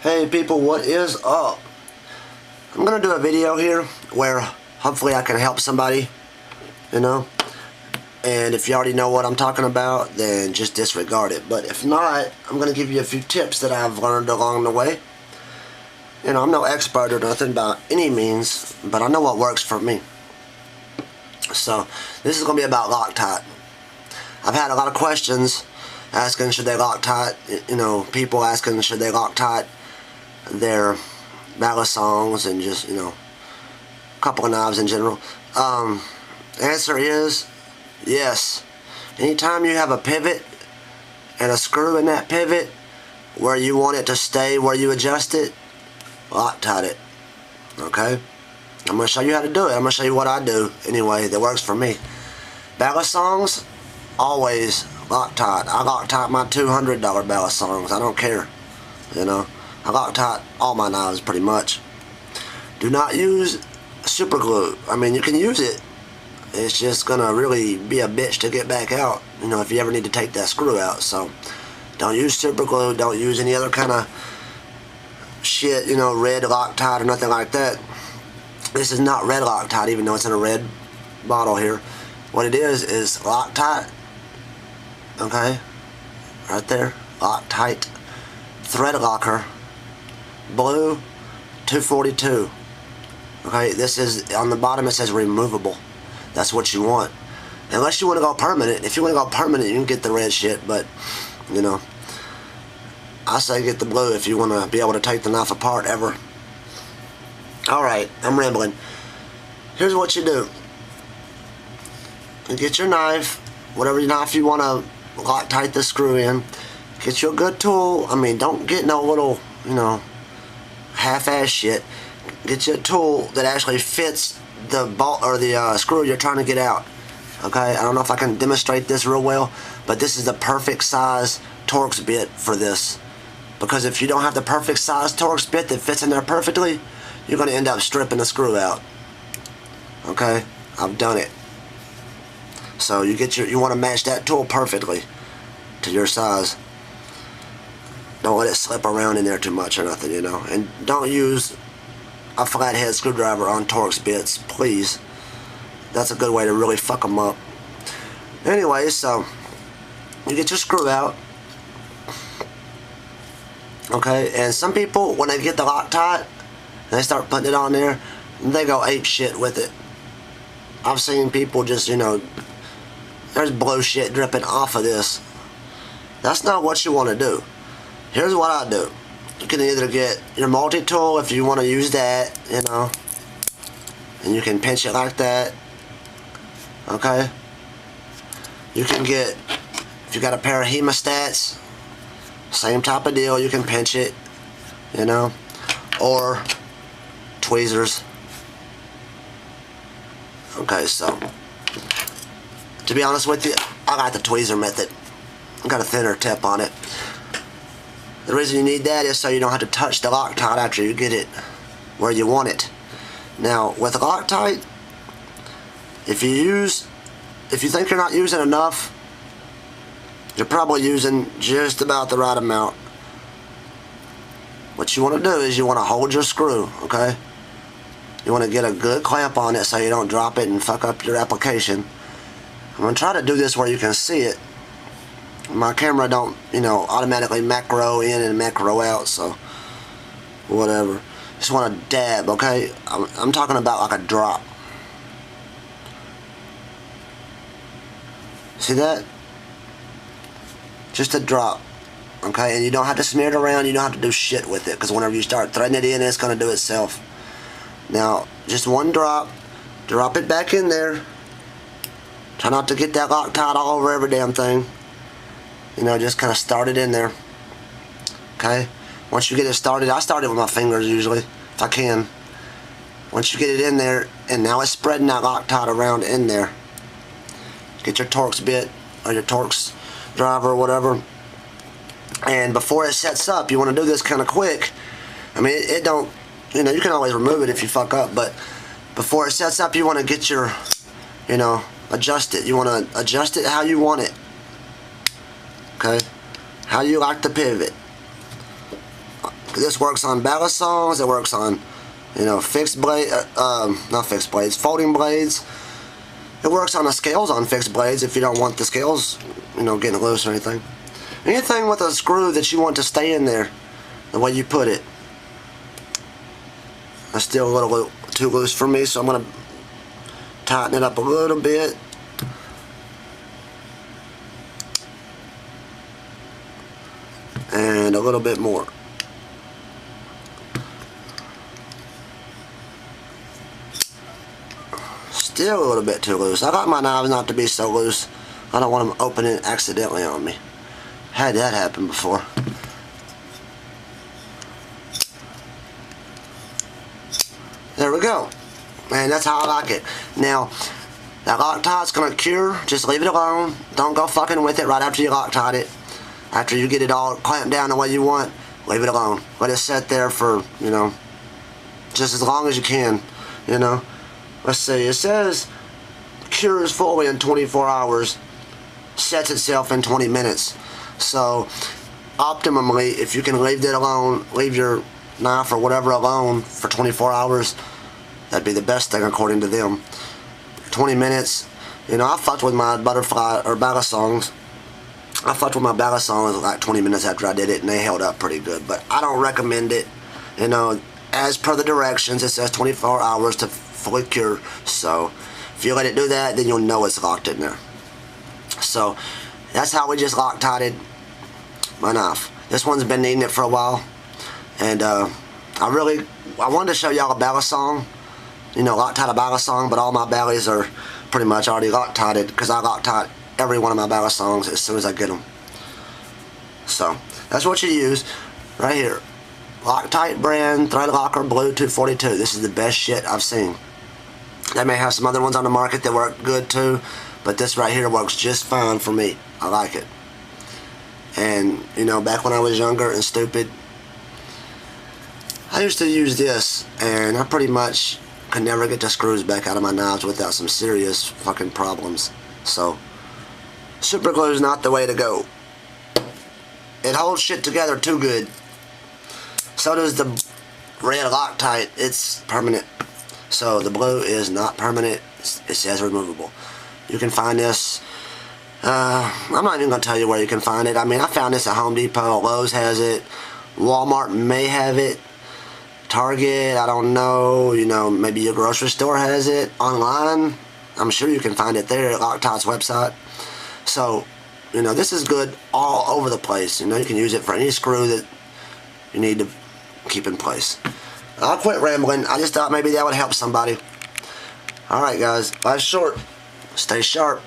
Hey people, what is up? I'm gonna do a video here where hopefully I can help somebody, you know, and if you already know what I'm talking about, then just disregard it. But if not, I'm gonna give you a few tips that I've learned along the way. You know, I'm no expert or nothing by any means, but I know what works for me. So this is gonna be about Loctite. I've had a lot of questions asking should they Loctite, you know, people asking should they Loctite their balisongs and just, you know, a couple of knives in general. The answer is yes. Anytime you have a pivot and a screw in that pivot where you want it to stay where you adjust it, Loctite it. Okay? I'm going to show you how to do it. I'm going to show you what I do anyway that works for me. Balisongs, always Loctite. I Loctite my $200 balisongs. I don't care. You know, I Loctite all my knives pretty much. Do not use super glue. I mean, you can use it. It's just gonna really be a bitch to get back out, you know, if you ever need to take that screw out. So don't use super glue. Don't use any other kind of shit, you know, red Loctite or nothing like that. This is not red Loctite, even though it's in a red bottle here. What it is Loctite. Okay, right there, Loctite thread locker, blue 242. Okay, this is on the bottom. It says removable. That's what you want, unless you want to go permanent. If you want to go permanent, you can get the red shit, but you know, I say get the blue if you want to be able to take the knife apart ever. Alright, I'm rambling. Here's what you do. You get your knife, whatever knife you want to Loctite the screw in. Get you a good tool. I mean, don't get no little, you know, half-ass shit. Get you a tool that actually fits the bolt or the screw you're trying to get out. Okay, I don't know if I can demonstrate this real well, but this is the perfect size Torx bit for this. Because if you don't have the perfect size Torx bit that fits in there perfectly, you're going to end up stripping the screw out. Okay, I've done it. So you want to match that tool perfectly to your size. Don't let it slip around in there too much or nothing, you know. And don't use a flathead screwdriver on Torx bits, please. That's a good way to really fuck them up. Anyway, so you get your screw out. Okay, and some people, when they get the Loctite, they start putting it on there, and they go ape shit with it. I've seen people just, you know, there's blue shit dripping off of this. That's not what you want to do. Here's what I do. You can either get your multi-tool if you want to use that, you know, and you can pinch it like that. Okay. You can get, if you got a pair of hemostats, same type of deal, you can pinch it, you know, or tweezers. Okay, so to be honest with you, I got the tweezer method. I got a thinner tip on it. The reason you need that is so you don't have to touch the Loctite after you get it where you want it. Now with Loctite, if you think you're not using enough, you're probably using just about the right amount. What you want to do is you want to hold your screw, okay? You want to get a good clamp on it so you don't drop it and fuck up your application. I'm going to try to do this where you can see it. My camera don't, you know, automatically macro in and macro out, so whatever. Just want to dab, okay? I'm talking about like a drop. See that? Just a drop, okay? And you don't have to smear it around. You don't have to do shit with it, because whenever you start threading it in, it's going to do itself. Now, just one drop. Drop it back in there. Try not to get that Loctite all over every damn thing. You know, just kind of start it in there. Okay? Once you get it started, I start it with my fingers usually, if I can. Once you get it in there, and now it's spreading that Loctite around in there. Get your Torx bit, or your Torx driver or whatever. And before it sets up, you want to do this kind of quick. I mean, it don't, you know, you can always remove it if you fuck up, but before it sets up, you want to get your, you know, adjust it. You want to adjust it how you want it. Okay? How you like the pivot. This works on balisongs. It works on, you know, fixed blade, not fixed blades, folding blades. It works on the scales on fixed blades if you don't want the scales, you know, getting loose or anything. Anything with a screw that you want to stay in there, the way you put it. It's still a little too loose for me, so I'm going to tighten it up a little bit. And a little bit more. Still a little bit too loose. I like my knives not to be so loose. I don't want them opening accidentally on me. Had that happen before. There we go. And that's how I like it. Now, that Loctite's going to cure. Just leave it alone. Don't go fucking with it right after you Loctite it. After you get it all clamped down the way you want, leave it alone. Let it sit there for, you know, just as long as you can, you know. Let's see, it says cures fully in 24 hours, sets itself in 20 minutes. So, optimally, if you can leave it alone, leave your knife or whatever alone for 24 hours, that'd be the best thing according to them. 20 minutes, you know, I fucked with my butterfly or balisongs. I fucked with my balisongs like 20 minutes after I did it, and they held up pretty good. But I don't recommend it. You know, as per the directions, it says 24 hours to fully cure. So, if you let it do that, then you'll know it's locked in there. So, that's how we just Loctited my knife. This one's been needing it for a while. And I wanted to show y'all a balisong. You know, Loctite a balisong, but all my ballys are pretty much already Loctited because I Loctite every one of my balisongs as soon as I get them. So, that's what you use right here. Loctite brand thread locker blue 242. This is the best shit I've seen. They may have some other ones on the market that work good too, but this right here works just fine for me. I like it. And, you know, back when I was younger and stupid, I used to use this, and I pretty much could never get the screws back out of my knives without some serious fucking problems. So, super glue is not the way to go. It holds shit together too good. So does the red Loctite. It's permanent. So the blue is not permanent. It says removable. You can find this. I'm not even going to tell you where you can find it. I mean, I found this at Home Depot. Lowe's has it. Walmart may have it. Target, I don't know. You know, maybe your grocery store has it. Online, I'm sure you can find it there at Loctite's website. So, you know, this is good all over the place. You know, you can use it for any screw that you need to keep in place. I'll quit rambling. I just thought maybe that would help somebody. Alright guys, life's short. Stay sharp.